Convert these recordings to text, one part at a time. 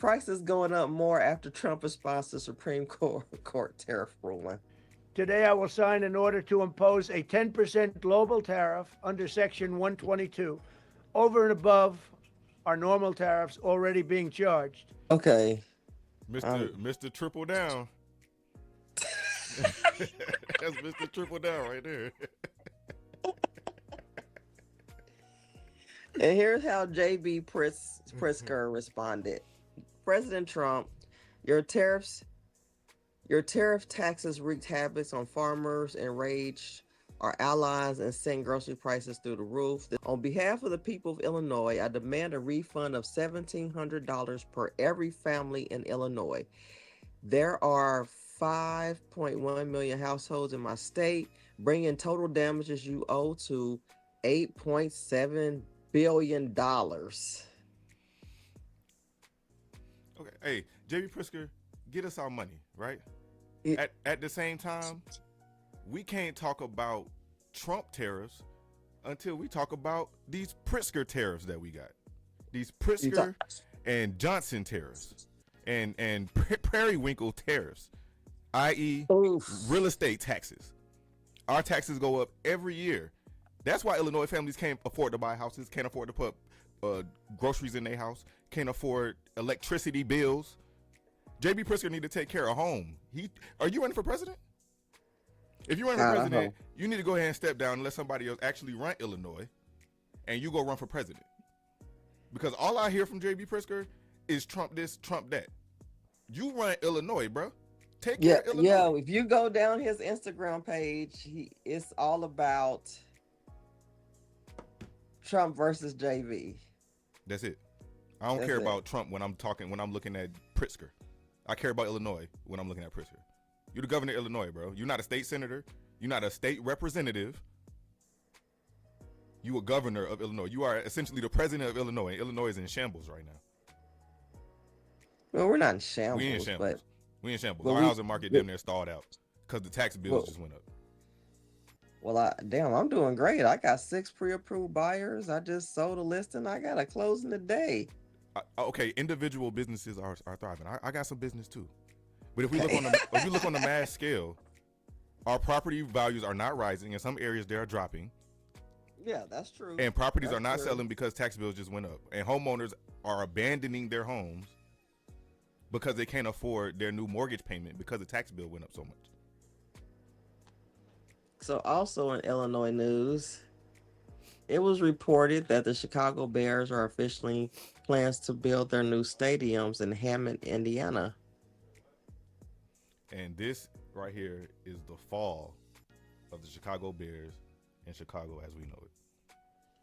Prices going up more after Trump response to Supreme Court tariff ruling. Today, I will sign an order to impose a 10% global tariff under Section 122, over and above our normal tariffs already being charged. Okay. Mr. Triple Down. That's Mr. Triple Down right there. And here's how JB Pritzker responded. President Trump, your tariff taxes wreaked havoc on farmers, enraged our allies, and sent grocery prices through the roof. On behalf of the people of Illinois, I demand a refund of $1,700 per every family in Illinois. There are 5.1 million households in my state, bringing total damages you owe to $8.7 billion. Okay, hey, JB Pritzker, get us our money, right? At the same time, we can't talk about Trump tariffs until we talk about these Pritzker tariffs that we got. These Pritzker and Johnson tariffs and Periwinkle tariffs, i.e. real estate taxes. Our taxes go up every year. That's why Illinois families can't afford to buy houses, can't afford to put groceries in their house, can't afford electricity bills. JB Pritzker need to take care of home. Are you running for president? If you're running for president, you need to go ahead and step down and let somebody else actually run Illinois, and you go run for president. Because all I hear from JB Pritzker is Trump this, Trump that. You run Illinois, bro. Take care of Illinois. Yeah, if you go down his Instagram page, it's all about Trump versus JV. That's it. I don't care about Trump when I'm looking at Pritzker. I care about Illinois when I'm looking at Pritzker. You're the governor of Illinois, bro. You're not a state senator. You're not a state representative. You a governor of Illinois. You are essentially the president of Illinois. Illinois is in shambles right now. Well, we're not in shambles. We in shambles. We in shambles. Well, our housing market damn near stalled out because the tax bills just went up. Well, I'm doing great. I got 6 pre-approved buyers. I just sold a listing. I got a closing today. Okay, individual businesses are thriving. I got some business too, but if we look on the mass scale, our property values are not rising. In some areas, they are dropping. Yeah, that's true. And properties are not selling because tax bills just went up, and homeowners are abandoning their homes because they can't afford their new mortgage payment because the tax bill went up so much. So also in Illinois news, it was reported that the Chicago Bears are officially plans to build their new stadiums in Hammond, Indiana. And this right here is the fall of the Chicago Bears in Chicago as we know it.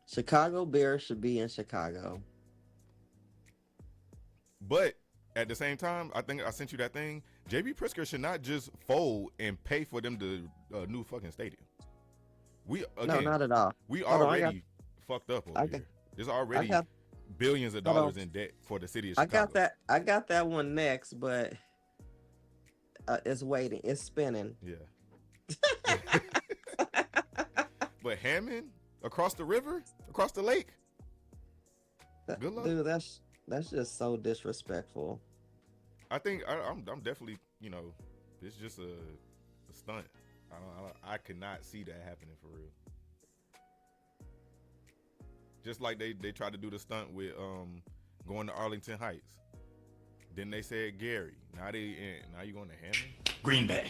Chicago Bears should be in Chicago. But at the same time, I think I sent you that thing. JB Pritzker should not just fold and pay for them to new fucking stadium. No, not at all. We already fucked up over here. There's already billions of dollars in debt for the city of Chicago. I got that one next, but it's waiting. It's spinning. Yeah. But Hammond, across the river, across the lake. Good luck. Dude, that's just so disrespectful. I think I'm definitely, it's just a stunt. I cannot see that happening for real. Just like they tried to do the stunt with going to Arlington Heights. Then they said Gary. Now you going to Hammond? Green Bay.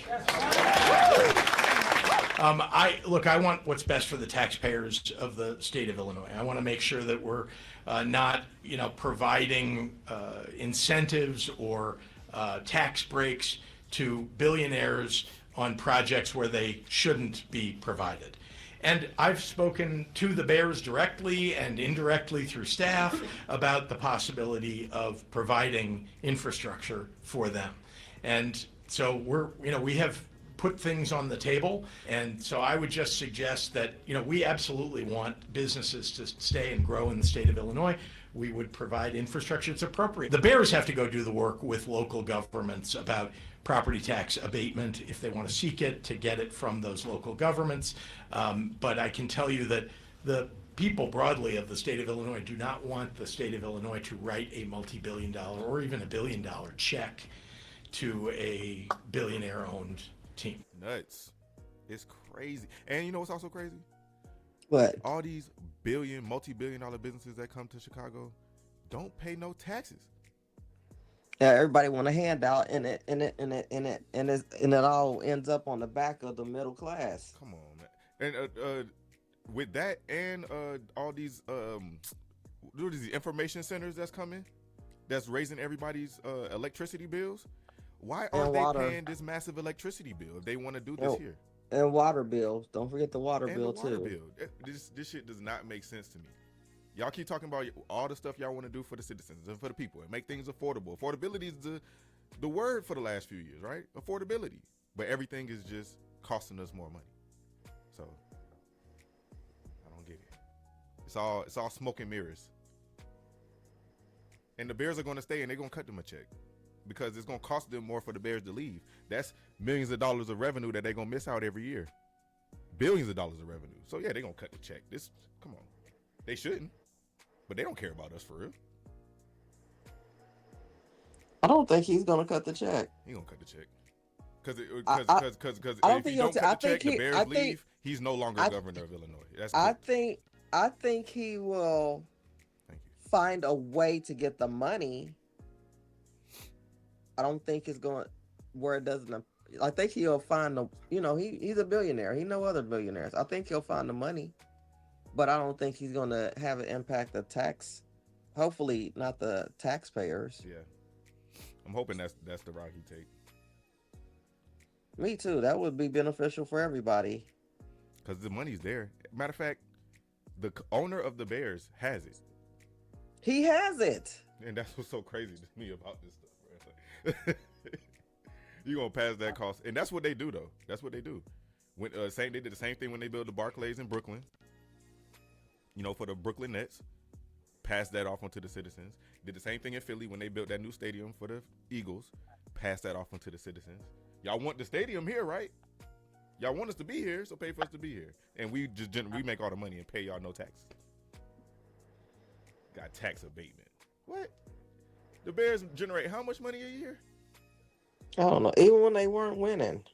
I want what's best for the taxpayers of the state of Illinois. I want to make sure that we're not, providing incentives or tax breaks to billionaires on projects where they shouldn't be provided. And I've spoken to the Bears directly and indirectly through staff about the possibility of providing infrastructure for them. And so we have put things on the table. And so I would just suggest that, we absolutely want businesses to stay and grow in the state of Illinois. We would provide infrastructure. It's appropriate. The Bears have to go do the work with local governments about property tax abatement if they want to seek it, to get it from those local governments. But I can tell you that the people broadly of the state of Illinois do not want the state of Illinois to write a multi-billion-dollar or even a billion-dollar check to a billionaire-owned team. Nuts. It's crazy. And you know what's also crazy? What? All these multi-billion-dollar businesses that come to Chicago don't pay no taxes. Yeah, everybody want a handout, and it all ends up on the back of the middle class. Come on, man. And with that and all these what is these information centers that's coming, that's raising everybody's electricity bills. Why aren't they paying this massive electricity bill if they want to do this here? And water bills. Don't forget the water bill the water too. Bill. This shit does not make sense to me. Y'all keep talking about all the stuff y'all want to do for the citizens and for the people and make things affordable. Affordability is the word for the last few years, right? Affordability. But everything is just costing us more money. So I don't get it. It's all smoke and mirrors. And the Bears are going to stay and they're going to cut them a check because it's going to cost them more for the Bears to leave. That's millions of dollars of revenue that they're going to miss out every year. Billions of dollars of revenue. So yeah, they're going to cut the check. Come on. They shouldn't. But they don't care about us for real. I don't think he's gonna cut the check. He gonna cut the check. Because don't if think he don't he'll cut the check, the Bears leave. He's no longer governor of Illinois. That's I think he will find a way to get the money. I don't think it's going where it doesn't. I think he'll find he's a billionaire. He know other billionaires. I think he'll find the money. But I don't think he's going to have it impact the tax. Hopefully, not the taxpayers. Yeah, I'm hoping that's the route he take. Me too. That would be beneficial for everybody. Because the money's there. Matter of fact, the owner of the Bears has it. He has it. And that's what's so crazy to me about this stuff, bro. You gonna pass that cost, and that's what they do though. That's what they do. When they did the same thing when they built the Barclays in Brooklyn. For the Brooklyn Nets, passed that off onto the citizens. Did the same thing in Philly when they built that new stadium for the Eagles, passed that off onto the citizens. Y'all want the stadium here, right? Y'all want us to be here, so pay for us to be here. And we make all the money and pay y'all no taxes. Got tax abatement. What? The Bears generate how much money a year? I don't know. Even when they weren't winning.